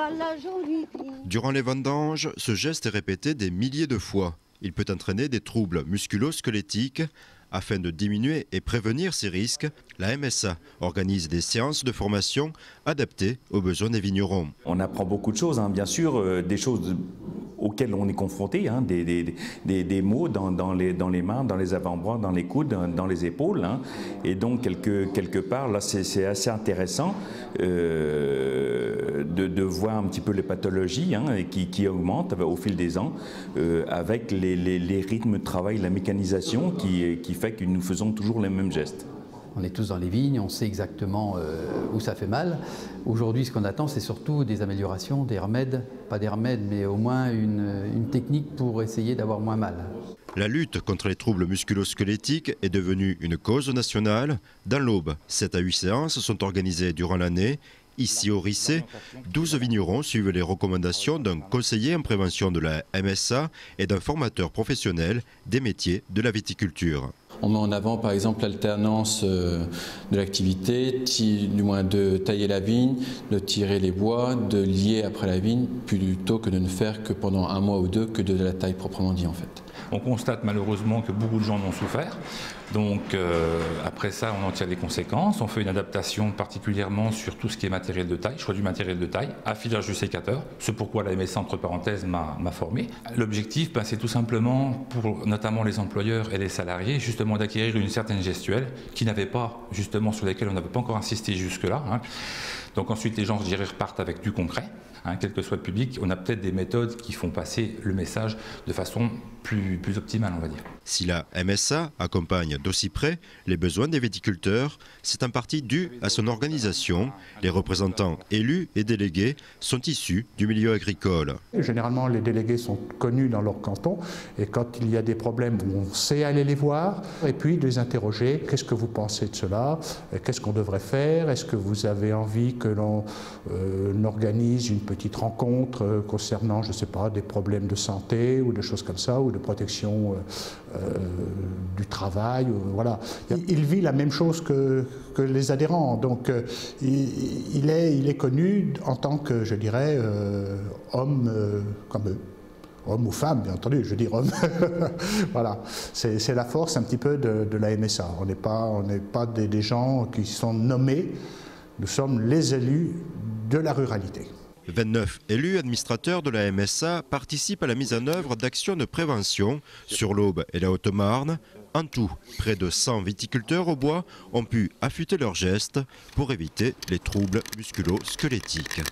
la jolie fille. Durant les vendanges, ce geste est répété des milliers de fois. Il peut entraîner des troubles musculo-squelettiques. Afin de diminuer et prévenir ces risques, la MSA organise des séances de formation adaptées aux besoins des vignerons. On apprend beaucoup de choses, bien sûr, des choses auxquelles on est confronté, des maux dans les mains, dans les avant-bras, dans les coudes, dans les épaules. Et donc, quelque part, là, c'est assez intéressant de voir un petit peu les pathologies qui augmentent au fil des ans avec les rythmes de travail, la mécanisation qui fait que nous faisons toujours les mêmes gestes. On est tous dans les vignes, on sait exactement où ça fait mal. Aujourd'hui, ce qu'on attend, c'est surtout des améliorations, des remèdes, pas des remèdes, mais au moins une technique pour essayer d'avoir moins mal. La lutte contre les troubles musculo-squelettiques est devenue une cause nationale. Dans l'Aube, 7 à 8 séances sont organisées durant l'année. Ici au Rissé, 12 vignerons suivent les recommandations d'un conseiller en prévention de la MSA et d'un formateur professionnel des métiers de la viticulture. On met en avant par exemple l'alternance de l'activité, du moins de tailler la vigne, de tirer les bois, de lier après la vigne, plutôt que de ne faire que pendant un mois ou deux que de la taille proprement dit en fait. On constate malheureusement que beaucoup de gens en ont souffert. Donc après ça, on en tire des conséquences. On fait une adaptation particulièrement sur tout ce qui est matériel de taille, choix du matériel de taille, affilage du sécateur. C'est pourquoi la MSA, entre parenthèses, m'a formé. L'objectif, c'est tout simplement pour notamment les employeurs et les salariés, justement d'acquérir une certaine gestuelle qui n'avait pas, justement sur lesquelles on n'avait pas encore insisté jusque-là. Donc ensuite, les gens, je dirais, repartent avec du concret. Quel que soit le public, on a peut-être des méthodes qui font passer le message de façon plus optimale, on va dire. Si la MSA accompagne d'aussi près les besoins des viticulteurs, c'est en partie dû à son organisation. Les représentants élus et délégués sont issus du milieu agricole. Généralement, les délégués sont connus dans leur canton et quand il y a des problèmes, on sait aller les voir et puis les interroger. Qu'est-ce que vous pensez de cela? Qu'est-ce qu'on devrait faire? Est-ce que vous avez envie que l'on organise une petite rencontre concernant, je ne sais pas, des problèmes de santé ou des choses comme ça, ou de protection du travail, voilà. Il vit la même chose que les adhérents, donc il est connu en tant que, je dirais, homme comme eux. Homme ou femme, bien entendu, je veux dire homme. Voilà, c'est la force un petit peu de la MSA. On n'est pas des gens qui sont nommés, nous sommes les élus de la ruralité. 29 élus administrateurs de la MSA participent à la mise en œuvre d'actions de prévention sur l'Aube et la Haute-Marne. En tout, près de 100 viticulteurs au bois ont pu affûter leurs gestes pour éviter les troubles musculo-squelettiques.